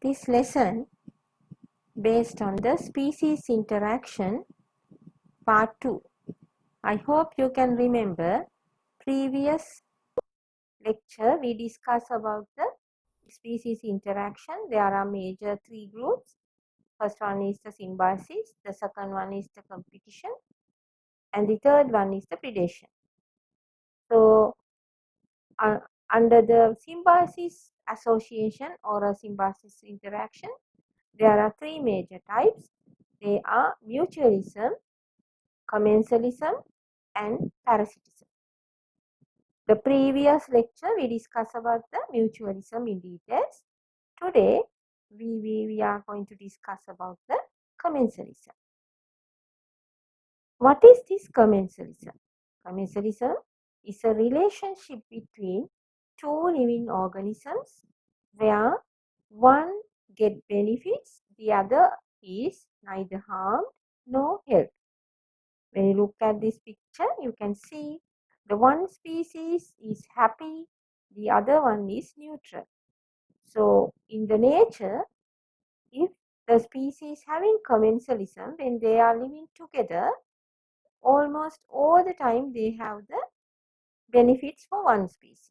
this lesson based on the species interaction part 2. I hope you can remember previous lecture we discussed about the species interaction. There are major three groups. First one is the symbiosis, the second one is the competition, and the third one is the predation. So under the symbiosis association or a symbiosis interaction, there are three major types. They are mutualism, commensalism, and parasitism. The previous lecture we discussed about the mutualism in details. Today we are going to discuss about the commensalism. What is this commensalism? Commensalism is a relationship between two living organisms where one get benefits, the other is neither harmed nor helped. When you look at this picture, you can see the one species is happy, the other one is neutral. So in the nature, if the species having commensalism, when they are living together, almost all the time they have the benefits for one species.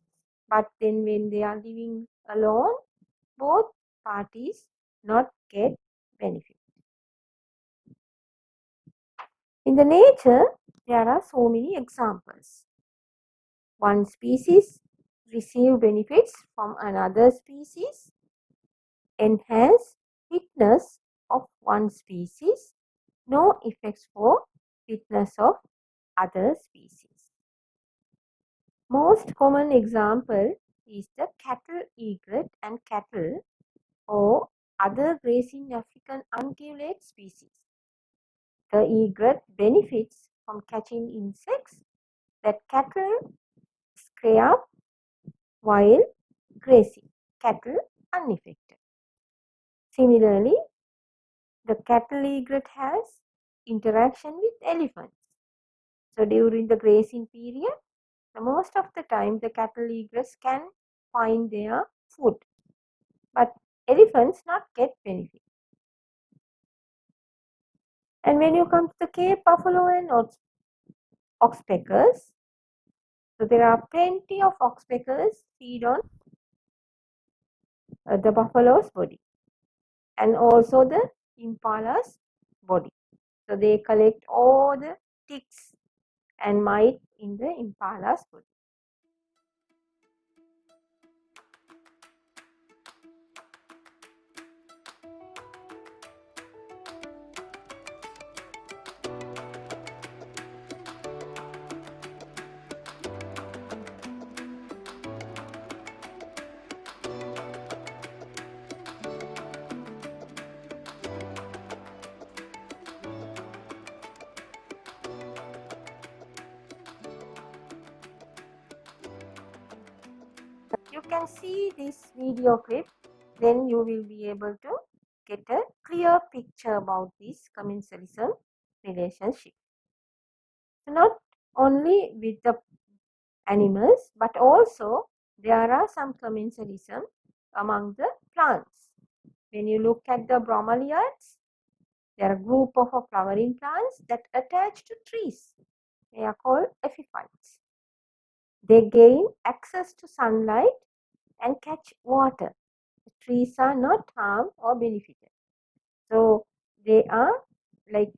But then when they are living alone, both parties not get benefit. In the nature, there are so many examples. One species receive benefits from another species, enhance fitness of one species, no effects for fitness of other species. Most common example is the cattle egret and cattle or other grazing African ungulate species. The egret benefits from catching insects that cattle scrape while grazing, cattle unaffected. Similarly, the cattle egret has interaction with elephants. So during the grazing period, most of the time the cattle egrets can find their food, but elephants not get benefit. And when you come to the Cape buffalo and oxpeckers, so there are plenty of oxpeckers feed on the buffalo's body and also the impala's body. So they collect all the ticks and mite in the impala's body. You can see this video clip, then you will be able to get a clear picture about this commensalism relationship. So not only with the animals, but also there are some commensalism among the plants. When you look at the bromeliads, there are a group of flowering plants that attach to trees. They are called epiphytes. They gain access to sunlight and catch water. The trees are not harmed or benefited. So they are like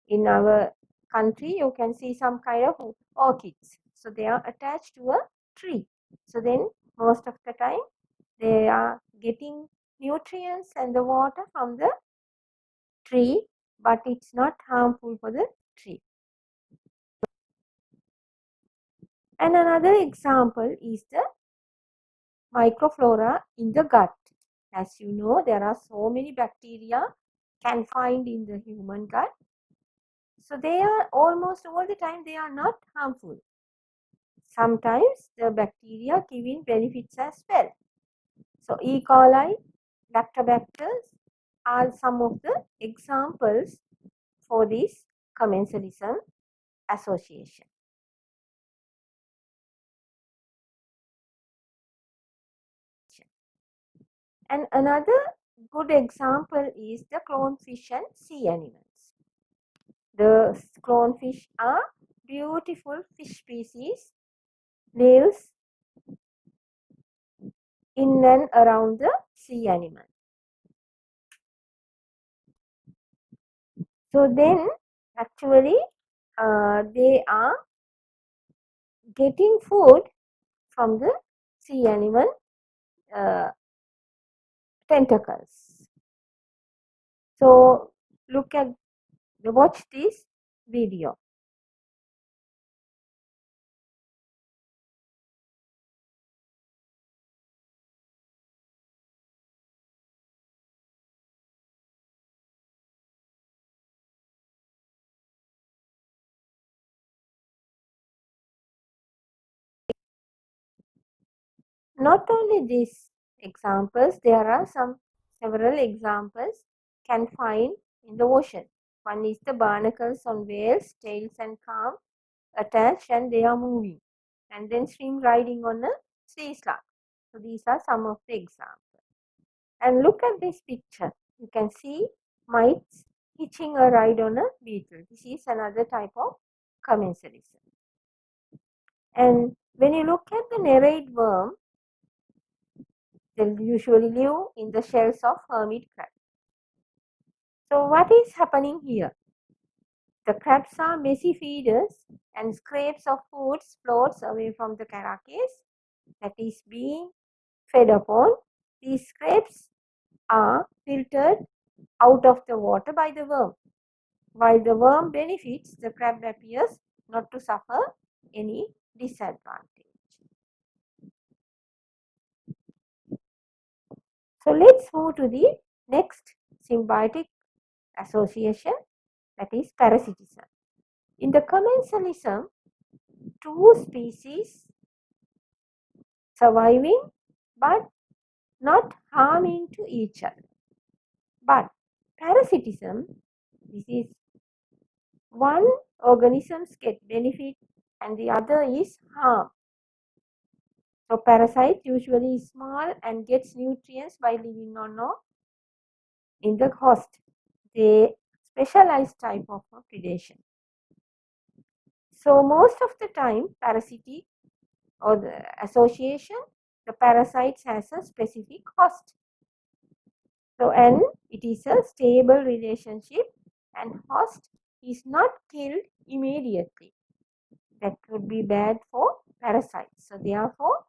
in our country, you can see some kind of orchids. So they are attached to a tree. So then most of the time they are getting nutrients and the water from the tree, but it's not harmful for the tree. And another example is the microflora in the gut. As you know, there are so many bacteria can find in the human gut. So they are almost all the time they are not harmful. Sometimes the bacteria giving benefits as well. So E. coli, lactobacillus are some of the examples for this commensalism association. And another good example is the clownfish and sea animals. The clownfish are beautiful fish species, lives in and around the sea animal. So then actually they are getting food from the sea animal uh, tentacles. So watch this video. Not only these examples, there are several examples can find in the ocean. One is the barnacles on whales, tails and calm attached and they are moving. And then stream riding on a sea slug. So these are some of the examples. And look at this picture. You can see mites hitching a ride on a beetle. This is another type of commensalism. And when you look at the nereid worm, they usually live in the shells of hermit crab. So what is happening here? The crabs are messy feeders and scraps of food floats away from the carapace that is being fed upon. These scraps are filtered out of the water by the worm. While the worm benefits, the crab appears not to suffer any disadvantage. So let's move to the next symbiotic association, that is parasitism. In the commensalism, two species surviving but not harming to each other. But parasitism, this is one organisms get benefit and the other is harm. So parasite usually is small and gets nutrients by living on or in the host. They specialized type of predation. So most of the time parasitic or the association, the parasites has a specific host. So and it is a stable relationship and host is not killed immediately. That would be bad for parasites. So therefore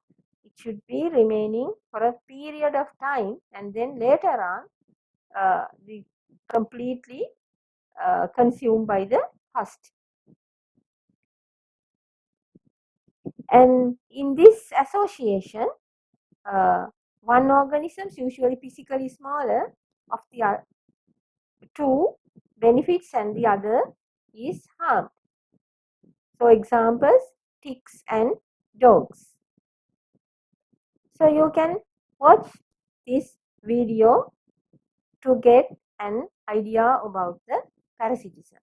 it should be remaining for a period of time and then later on the completely consumed by the host. And in this association, one organism is usually physically smaller of the two benefits and the other is harmed. So examples, ticks and dogs. So you can watch this video to get an idea about the parasitism.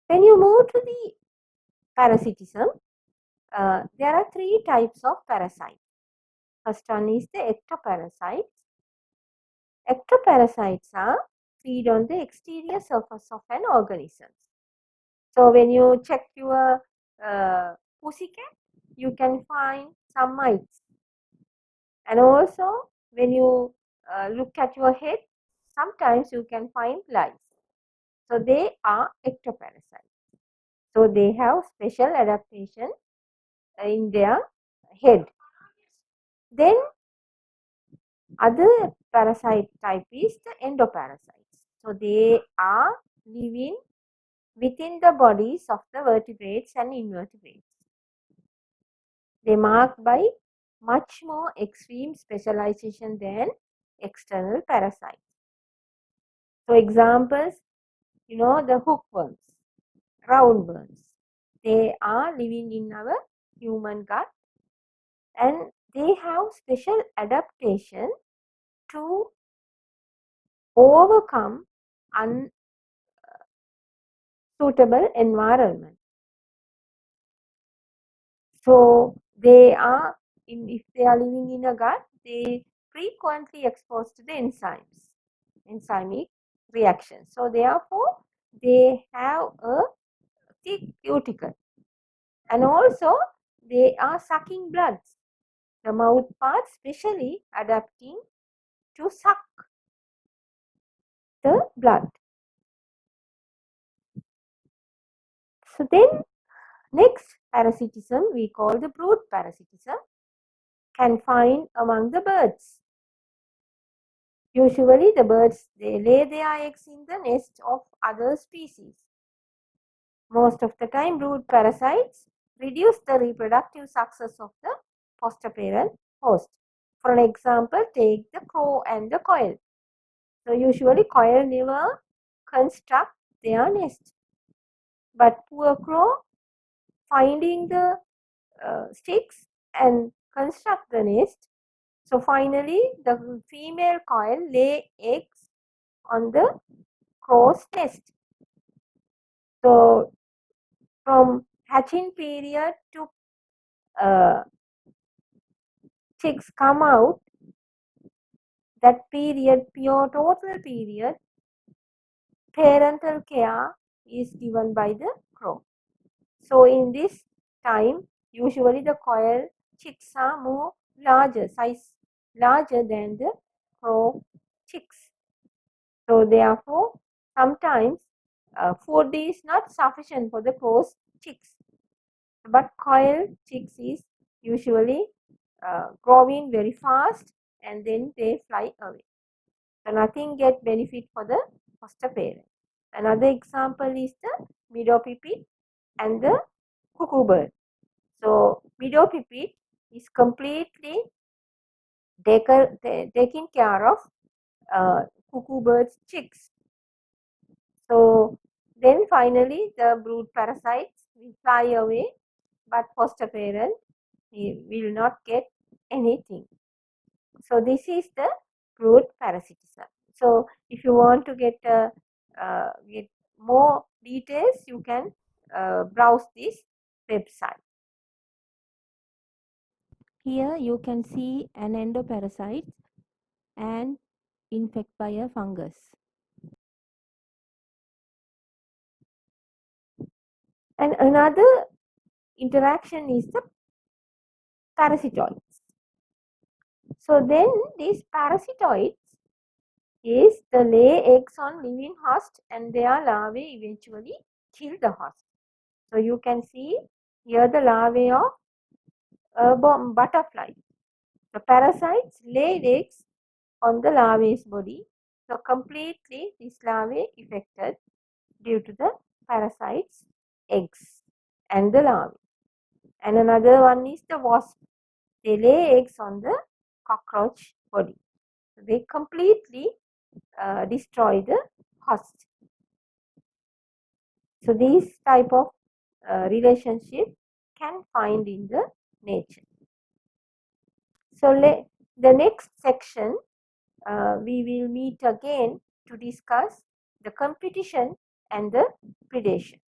When you move to the parasitism, there are three types of parasites. First one is the ectoparasites. Ectoparasites are feed on the exterior surface of an organism. So when you check your pussycat, you can find some mites. And also when you look at your head, sometimes you can find lice. So they are ectoparasites. So they have special adaptation in their head. Then other parasite type is the endoparasites. So they are living within the bodies of the vertebrates and invertebrates. They marked by much more extreme specialization than external parasites. So examples, the hookworms, roundworms. They are living in our human gut and they have special adaptation to overcome unsuitable environment. So they are, if they are living in a gut, they frequently exposed to the enzymic reactions. So therefore, they have a thick cuticle, and also they are sucking bloods. The mouth part specially adapting to suck the blood. So then next parasitism we call the brood parasitism, can find among the birds. Usually the birds, they lay their eggs in the nest of other species. Most of the time brood parasites reduce the reproductive success of the foster parent host. For an example, take the crow and the quail. So usually quail never construct their nest, but poor crow finding the sticks and construct the nest. So finally the female quail lay eggs on the crow's nest. So from hatching period to chicks come out, that period, pure total period, parental care is given by the crow. So in this time, usually the quail chicks are more larger than the crow chicks. So therefore, sometimes food is not sufficient for the crow's chicks, but quail chicks is usually growing very fast and then they fly away. So nothing get benefit for the foster parent. Another example is the meadow pipit and the cuckoo bird. So meadow pipit is completely taking care of cuckoo bird's chicks. So then finally the brood parasites will fly away, but foster parent will not get anything. So this is the brood parasitism. So if you want to get more details, you can browse this website. Here you can see an endoparasite and infect by a fungus. And another interaction is the parasitoids. So then these parasitoids is the lay eggs on living host and their larvae eventually kill the host. So you can see here the larvae of a butterfly. The parasites lay eggs on the larvae's body. So completely this larvae affected due to the parasites' eggs and the larvae. And another one is the wasp. They lay eggs on the cockroach body. So they completely destroy the host. So these type of relationship can find in the nature. So the next section we will meet again to discuss the competition and the predation.